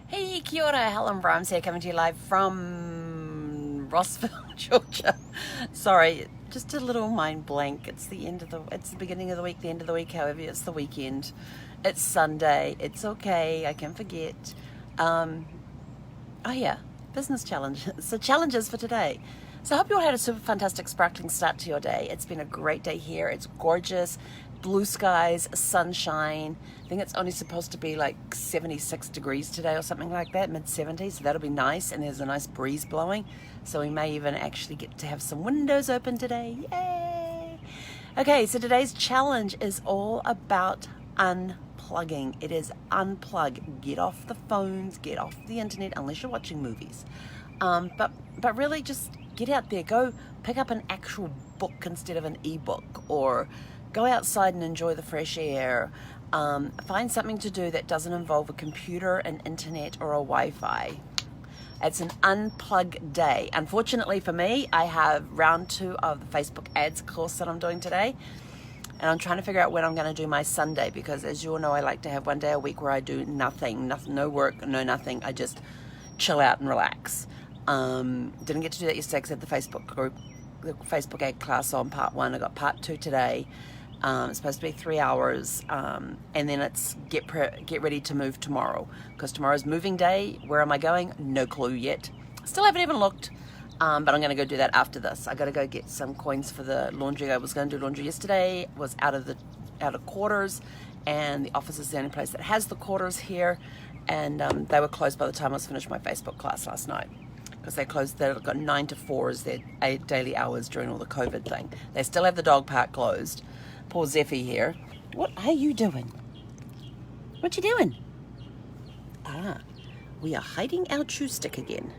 Hey, kia ora, Helen Brahms here, coming to you live from Rossville, Georgia. Sorry, just a little mind blank. It's the beginning of the week, the end of the week, however, it's the weekend. It's Sunday. It's okay. I can forget. Oh yeah, business challenges. So challenges for today. So I hope you all had a super fantastic, sparkling start to your day. It's been a great day here. It's gorgeous. Blue skies, sunshine. I think it's only supposed to be like 76 degrees today or something like that, mid-70s, so that'll be nice, and there's a nice breeze blowing, so we may even actually get to have some windows open today. Yay! Okay, so today's challenge is all about unplugging. It is unplug. Get off the phones, get off the internet, unless you're watching movies. But really just get out there. Go pick up an actual book instead of an ebook, or go outside and enjoy the fresh air. Find something to do that doesn't involve a computer, an internet, or a Wi-Fi. It's an unplug day. Unfortunately for me, I have round 2 of the Facebook ads course that I'm doing today. And I'm trying to figure out when I'm going to do my Sunday, because as you all know, I like to have one day a week where I do nothing, no work, no nothing. I just chill out and relax. Didn't get to do that yesterday because I had the Facebook group, the Facebook ad class on part 1. I got part 2 today. It's supposed to be 3 hours, and then it's get ready to move tomorrow, because tomorrow's moving day. Where am I going? No clue yet. Still haven't even looked, but I'm going to go do that after this. I got to go get some coins for the laundry. I was going to do laundry yesterday, was out of quarters, and the office is the only place that has the quarters here, and they were closed by the time I was finished my Facebook class last night, because they closed. They've got 9 to 4 as their daily hours during all the COVID thing. They still have the dog park closed. Poor Zeffy here. What are you doing? What you doing? Ah, we are hiding our chew stick again.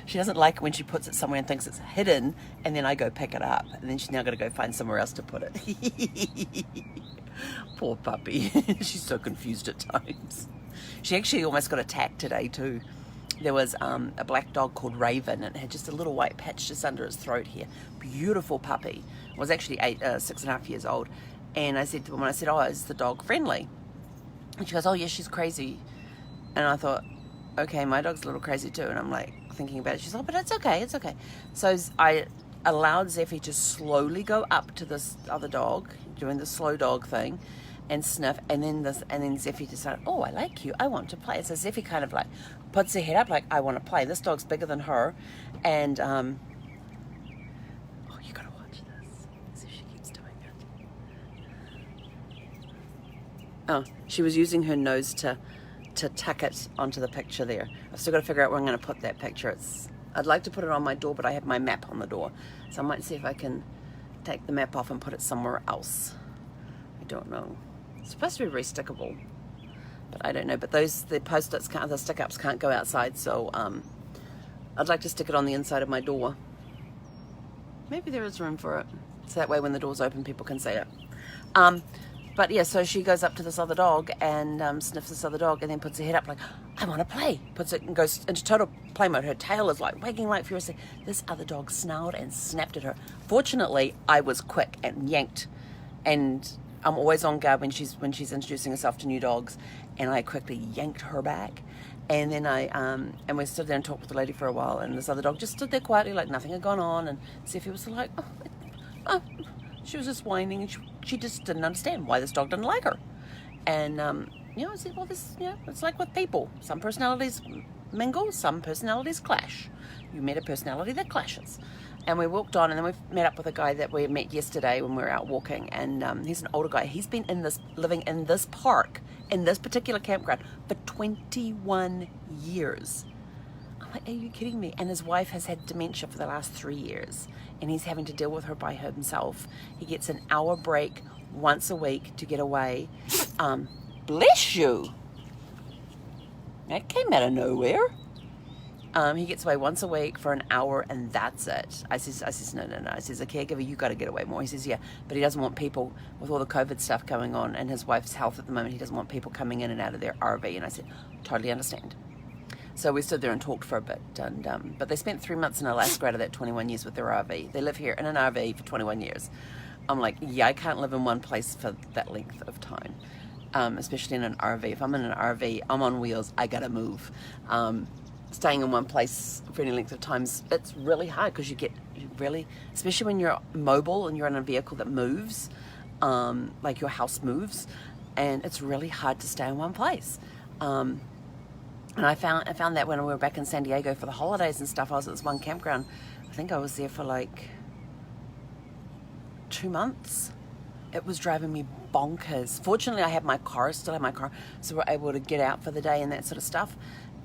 She doesn't like it when she puts it somewhere and thinks it's hidden, and then I go pick it up, and then she's now got to go find somewhere else to put it. Poor puppy. She's so confused at times. She actually almost got attacked today too. There was a black dog called Raven, and it had just a little white patch just under its throat here. Beautiful puppy. It was actually 6.5 years old. And I said to her, oh, is the dog friendly? And she goes, oh, yeah, she's crazy. And I thought, okay, my dog's a little crazy too. And I'm like thinking about it. She's like, but it's okay, it's okay. So I allowed Zeffy to slowly go up to this other dog, doing the slow dog thing, and sniff, and then Zeffy decided, oh, I like you, I want to play. So Zeffy kind of like puts her head up like, I want to play. This dog's bigger than her, and oh, you gotta watch this. See if she keeps doing it. Oh, she was using her nose to tuck it onto the picture there. I've still got to figure out where I'm going to put that picture. I'd like to put it on my door, but I have my map on the door, so I might see if I can take the map off and put it somewhere else. I don't know. It's supposed to be re-stickable, but I don't know. But the post-its the stick-ups can't go outside, so I'd like to stick it on the inside of my door. Maybe there is room for it, so that way when the door's open, people can see it. But yeah, so she goes up to this other dog and sniffs this other dog, and then puts her head up like, I want to play. Puts it and goes into total play mode. Her tail is like wagging like furiously. This other dog snarled and snapped at her. Fortunately, I was quick and yanked, and I'm always on guard when she's introducing herself to new dogs, and I quickly yanked her back, and then and we stood there and talked with the lady for a while, and this other dog just stood there quietly like nothing had gone on, and Zeffy was like, oh, she was just whining, and she just didn't understand why this dog didn't like her, and I said, well, it's like with people. Some personalities mingle, some personalities clash. You met a personality that clashes. And we walked on, and then we met up with a guy that we met yesterday when we were out walking, and he's an older guy. He's been living in this park, in this particular campground, for 21 years. I'm like, are you kidding me? And his wife has had dementia for the last 3 years, and he's having to deal with her by himself. He gets an hour break once a week to get away. Bless you. That came out of nowhere. He gets away once a week for an hour, and that's it. I says, no. I says, a caregiver, you got to get away more. He says, yeah, but he doesn't want people, with all the COVID stuff going on and his wife's health at the moment, he doesn't want people coming in and out of their RV. And I said, totally understand. So we stood there and talked for a bit, and but they spent 3 months in Alaska out of that 21 years with their RV. They live here in an RV for 21 years. I'm like, yeah, I can't live in one place for that length of time, especially in an RV. If I'm in an RV, I'm on wheels, I gotta move. Staying in one place for any length of time, it's really hard because you really, especially when you're mobile and you're in a vehicle that moves, like your house moves, and it's really hard to stay in one place. And I found that when we were back in San Diego for the holidays and stuff, I was at this one campground. I think I was there for like 2 months. It was driving me bonkers. Fortunately, I still have my car, so we're able to get out for the day and that sort of stuff.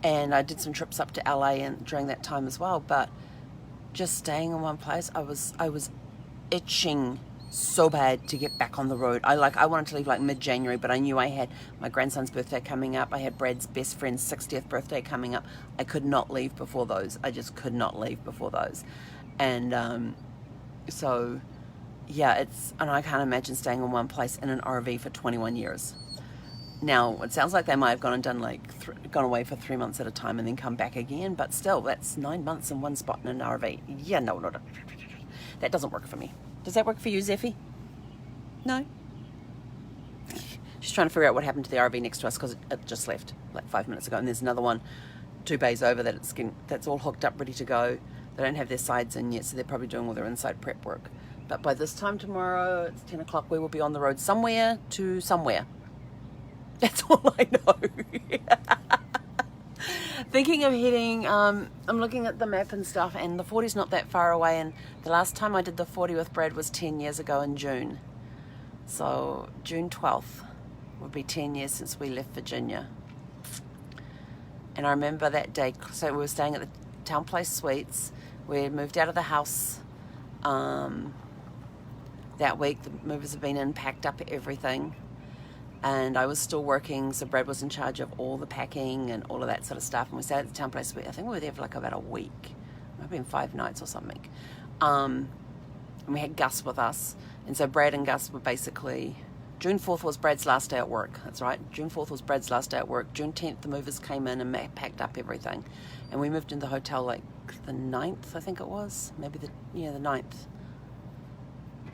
And I did some trips up to LA and during that time as well. But just staying in one place, I was itching so bad to get back on the road. I wanted to leave like mid-January, but I knew I had my grandson's birthday coming up. I had Brad's best friend's 60th birthday coming up. I could not leave before those. I just could not leave before those. And so yeah, and I can't imagine staying in one place in an RV for 21 years. Now, it sounds like they might have gone and done gone away for 3 months at a time and then come back again, but still, that's 9 months in one spot in an RV. Yeah, no. That doesn't work for me. Does that work for you, Zeffie? No? She's trying to figure out what happened to the RV next to us because it just left like 5 minutes ago, and there's another one 2 bays over that's all hooked up, ready to go. They don't have their sides in yet, so they're probably doing all their inside prep work. But by this time tomorrow, it's 10 o'clock, we will be on the road somewhere to somewhere. That's all I know. Thinking of heading, I'm looking at the map and stuff, and the 40's not that far away, and the last time I did the 40 with Brad was 10 years ago in June. So June 12th would be 10 years since we left Virginia. And I remember that day, so we were staying at the Town Place Suites. We had moved out of the house that week. The movers have been in, packed up everything. And I was still working, so Brad was in charge of all the packing and all of that sort of stuff. And we stayed at the Town Place Suite. I think we were there for like about a week. Might have been 5 nights or something. And we had Gus with us. And so Brad and Gus were basically... June 4th was Brad's last day at work. That's right. June 4th was Brad's last day at work. June 10th, the movers came in and packed up everything. And we moved into the hotel like the 9th, I think it was. Maybe the 9th.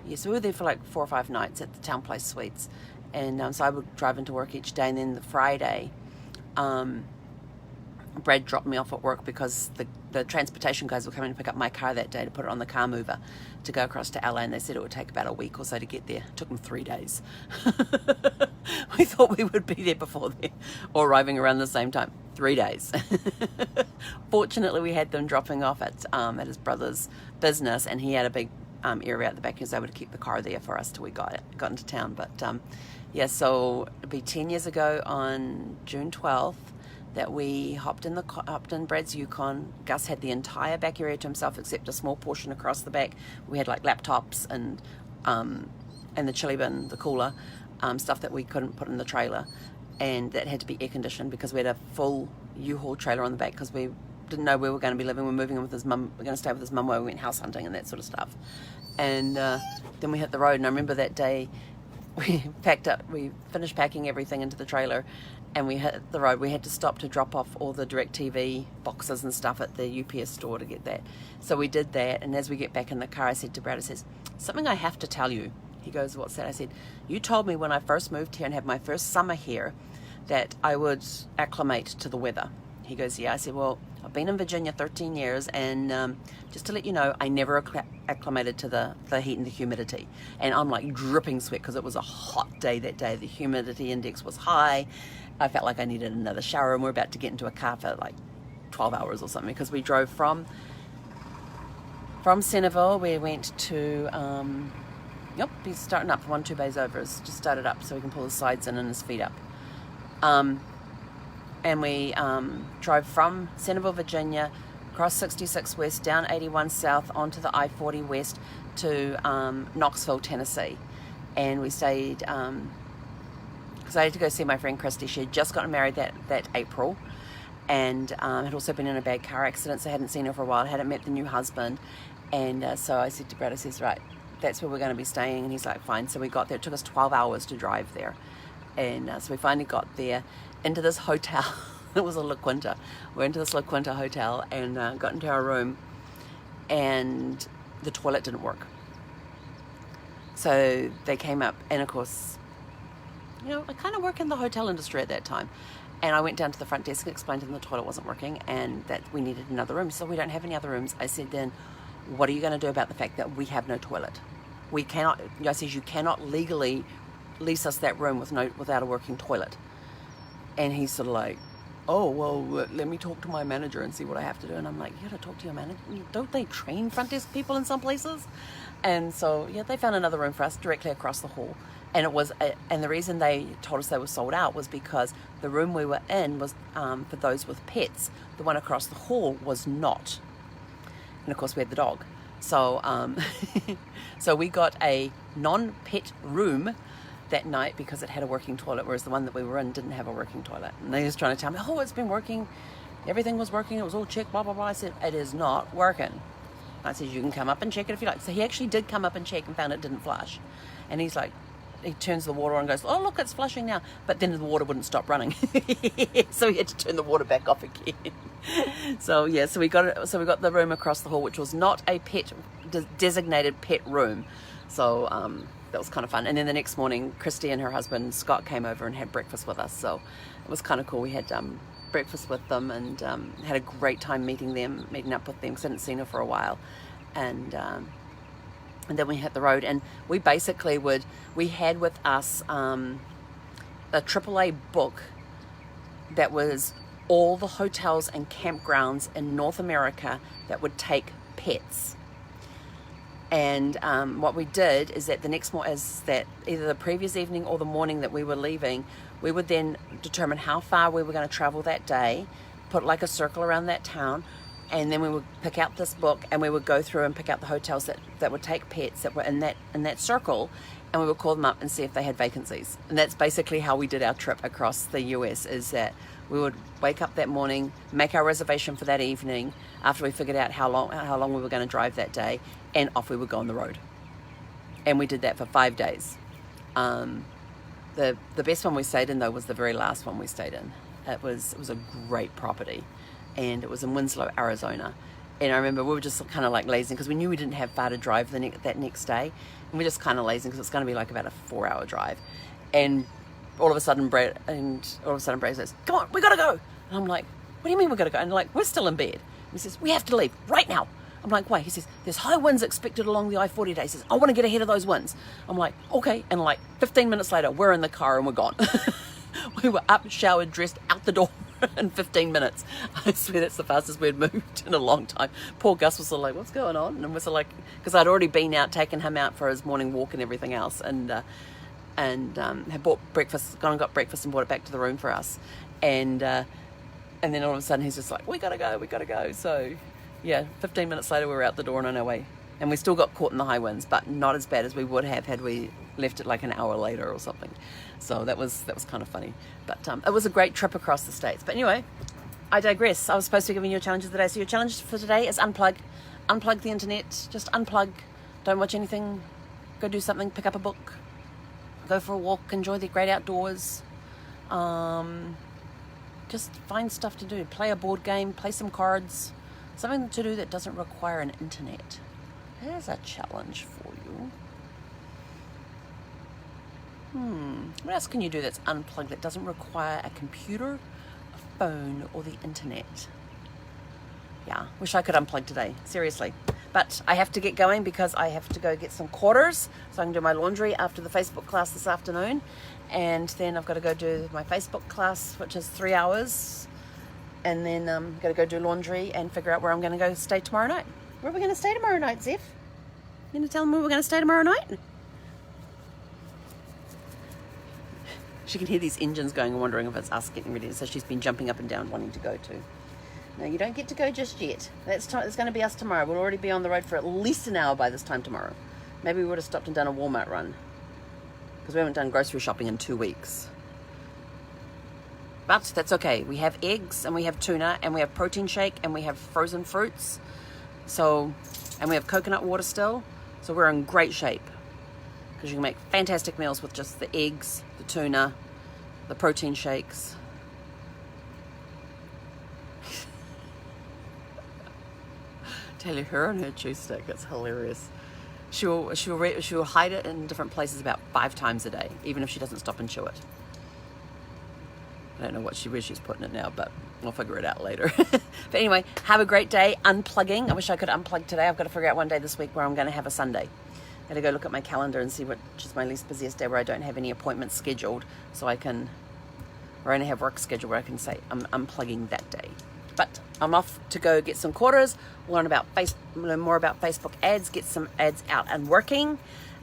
Yeah, so we were there for like 4 or 5 nights at the Town Place Suites. And so I would drive into work each day, and then the Friday, Brad dropped me off at work because the transportation guys were coming to pick up my car that day to put it on the car mover to go across to LA, and they said it would take about a week or so to get there. It took them 3 days. We thought we would be there before then, or arriving around the same time. 3 days. Fortunately, we had them dropping off at his brother's business, and he had a big area at the back. He was able to keep the car there for us till we got into town. But yeah, so it'd be 10 years ago on June 12th that we hopped in Brad's Yukon. Gus had the entire back area to himself except a small portion across the back. We had like laptops and the chili bin, the cooler, stuff that we couldn't put in the trailer, and that had to be air conditioned because we had a full U-Haul trailer on the back because we didn't know where we were going to be living. We're moving in with his mum. We're going to stay with his mum while we went house hunting and that sort of stuff. And then we hit the road, and I remember that day we packed up, we finished packing everything into the trailer, and we hit the road. We had to stop to drop off all the DirecTV boxes and stuff at the UPS store to get that. So we did that, and as we get back in the car, I said to Brad, I says, something I have to tell you. He goes, what's that? I said, you told me when I first moved here and had my first summer here that I would acclimate to the weather. He goes, yeah. I said, well, I've been in Virginia 13 years, and just to let you know, I never acclimated to the heat and the humidity. And I'm like dripping sweat because it was a hot day that day. The humidity index was high. I felt like I needed another shower, and we're about to get into a car for like 12 hours or something because we drove from Centerville. We went to, he's starting up 1-2 bays over. It's just started up so we can pull his sides in and his feet up. And we drove from Centerville, Virginia, across 66 West, down 81 South, onto the I-40 West to Knoxville, Tennessee. And we stayed, because I had to go see my friend Christy. She had just gotten married that April, and had also been in a bad car accident, so I hadn't seen her for a while. I hadn't met the new husband. And so I said to Brad, I says, right, that's where we're going to be staying. And he's like, fine. So we got there. It took us 12 hours to drive there. And so we finally got there into this hotel. It was a La Quinta. We're into this La Quinta hotel and got into our room, and the toilet didn't work. So they came up, and of course, you know, I kind of work in the hotel industry at that time. And I went down to the front desk and explained to them the toilet wasn't working and that we needed another room. So we don't have any other rooms. I said, then what are you going to do about the fact that we have no toilet? We cannot, I says, you cannot legally lease us that room without a working toilet. And he's sort of like, oh, well, let me talk to my manager and see what I have to do. And I'm like, you got to talk to your manager? Don't they train front desk people in some places? And so, yeah, they found another room for us directly across the hall. And it was, and the reason they told us they were sold out was because the room we were in was for those with pets. The one across the hall was not. And of course, we had the dog. So, so we got a non-pet room that night because it had a working toilet, whereas the one that we were in didn't have a working toilet. And they was trying to tell me, oh, it's been working. Everything was working. It was all checked, blah, blah, blah. I said, it is not working. I said, you can come up and check it if you like. So he actually did come up and check and found it didn't flush. And he's like, he turns the water on and goes, oh, look, it's flushing now. But then the water wouldn't stop running. So he had to turn the water back off again. So, yeah, so we got the room across the hall, which was not a designated pet room. So that was kind of fun. And then the next morning, Christy and her husband, Scott, came over and had breakfast with us. So it was kind of cool. We had breakfast with them and had a great time meeting up with them because I hadn't seen her for a while. And then we hit the road, and we basically we had with us a AAA book that was all the hotels and campgrounds in North America that would take pets. And what we did is that the next morning, is that either the previous evening or the morning that we were leaving, we would then determine how far we were going to travel that day, put like a circle around that town, and then we would pick out this book and we would go through and pick out the hotels that would take pets that were in that circle, and we would call them up and see if they had vacancies. And that's basically how we did our trip across the US, is that we would wake up that morning, make our reservation for that evening after we figured out how long we were going to drive that day, and off we would go on the road. And we did that for 5 days. The best one we stayed in, though, was the very last one we stayed in. It was a great property, and it was in Winslow, Arizona. And I remember we were just kind of like lazing because we knew we didn't have far to drive that next day, and we were just kind of lazing because it's going to be like about a 4-hour drive. And all of a sudden Brad says, come on, we gotta go. And I'm like, what do you mean we gotta go? And like, we're still in bed. And he says, we have to leave right now. I'm like, why? He says, there's high winds expected along the I-40 today. He says, I want to get ahead of those winds. I'm like, okay. And like 15 minutes later, we're in the car and we're gone. We were up, showered, dressed, out the door in 15 minutes. I swear that's the fastest we'd moved in a long time. Poor Gus was sort of like, what's going on? And we're sort of like, because I'd already been out, taken him out for his morning walk and everything else. And had bought breakfast, gone and got breakfast and brought it back to the room for us. And then all of a sudden he's just like, we gotta go. So yeah, 15 minutes later we were out the door and on our way. And we still got caught in the high winds, but not as bad as we would have had we left it like an hour later or something. So that was kind of funny. But it was a great trip across the States. But anyway, I digress. I was supposed to be giving you a challenge of the day. So your challenge for today is unplug. Unplug the internet. Just unplug. Don't watch anything. Go do something. Pick up a book. Go for a walk. Enjoy the great outdoors. Just find stuff to do. Play a board game. Play some cards. Something to do that doesn't require an internet. There's a challenge for you. What else can you do that's unplugged that doesn't require a computer, a phone, or the internet? Yeah, wish I could unplug today, seriously. But I have to get going because I have to go get some quarters so I can do my laundry after the Facebook class this afternoon. And then I've got to go do my Facebook class, which is 3 hours. And then I'm going to go do laundry and figure out where I'm going to go stay tomorrow night. Where are we going to stay tomorrow night, Zeph? You going to tell them where we're going to stay tomorrow night? She can hear these engines going and wondering if it's us getting ready. So she's been jumping up and down wanting to go to. No, you don't get to go just yet. It's going to be us tomorrow. We'll already be on the road for at least an hour by this time tomorrow. Maybe we would have stopped and done a Walmart run because we haven't done grocery shopping in 2 weeks. But that's okay. We have eggs and we have tuna and we have protein shake and we have frozen fruits. And we have coconut water still. So we're in great shape because you can make fantastic meals with just the eggs, the tuna, the protein shakes. Tell you, her and her cheese stick, it's hilarious. she'll hide it in different places about 5 times a day, even if she doesn't stop and chew it. I don't know where she's putting it now, but we'll figure it out later. But anyway, have a great day unplugging. I wish I could unplug today. I've got to figure out one day this week where I'm going to have a Sunday. I got to go look at my calendar and see which is my least busiest day where I don't have any appointments scheduled, so I can, or I only have work scheduled where I can say I'm unplugging that day. But I'm off to go get some quarters, learn more about Facebook ads, get some ads out and working,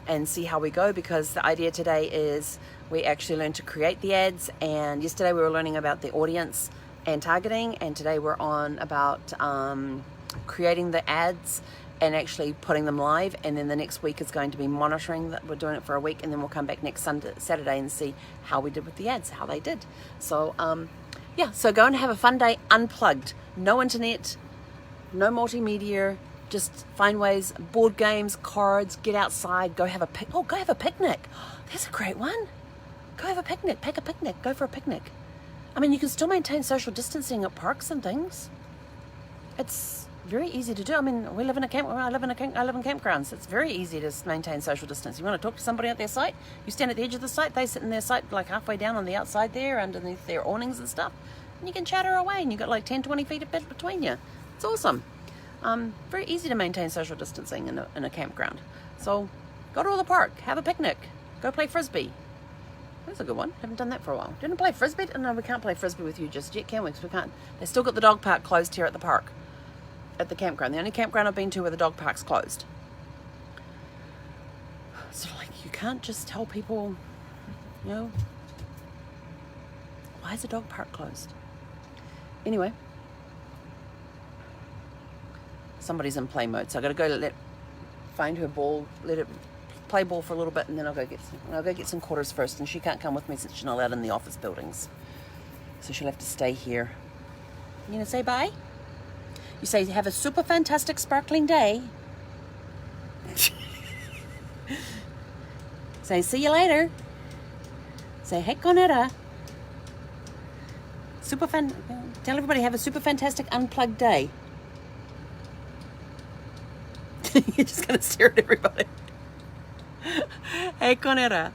and see how we go, because the idea today is we actually learn to create the ads, and yesterday we were learning about the audience and targeting, and today we're on about creating the ads and actually putting them live, and then the next week is going to be monitoring that. We're doing it for a week, and then we'll come back next Saturday and see how we did with the ads, how they did. So yeah, so go and have a fun day unplugged. No internet, no multimedia, just find ways, board games, cards, get outside, go have a picnic. There's a great one. Go have a picnic, pack a picnic, go for a picnic. I mean, you can still maintain social distancing at parks and things. It's very easy to do. I mean, I live in campgrounds. It's very easy to maintain social distance. You want to talk to somebody at their site, you stand at the edge of the site, they sit in their site like halfway down on the outside there, underneath their awnings and stuff, and you can chatter away, and you've got like 10-20 feet of bed between you. It's awesome. Very easy to maintain social distancing in a campground. So go to the park, have a picnic, go play frisbee. That's a good one. Haven't done that for a while. Didn't play frisbee? No, we can't play frisbee with you just yet, can we? 'Cause we can't. They still got the dog park closed here at the park, at the campground. The only campground I've been to where the dog park's closed. So like, you can't just tell people, you know, why is the dog park closed? Anyway, somebody's in play mode, so I got to go find her ball, let it play ball for a little bit, and then I'll go get some quarters first. And she can't come with me since she's not allowed in the office buildings, so she'll have to stay here. You gonna say bye? You say have a super fantastic sparkling day. Say see you later. Say hey Conetta. Tell everybody have a super fantastic unplugged day. You're just gonna stare at everybody. Hey Conetta.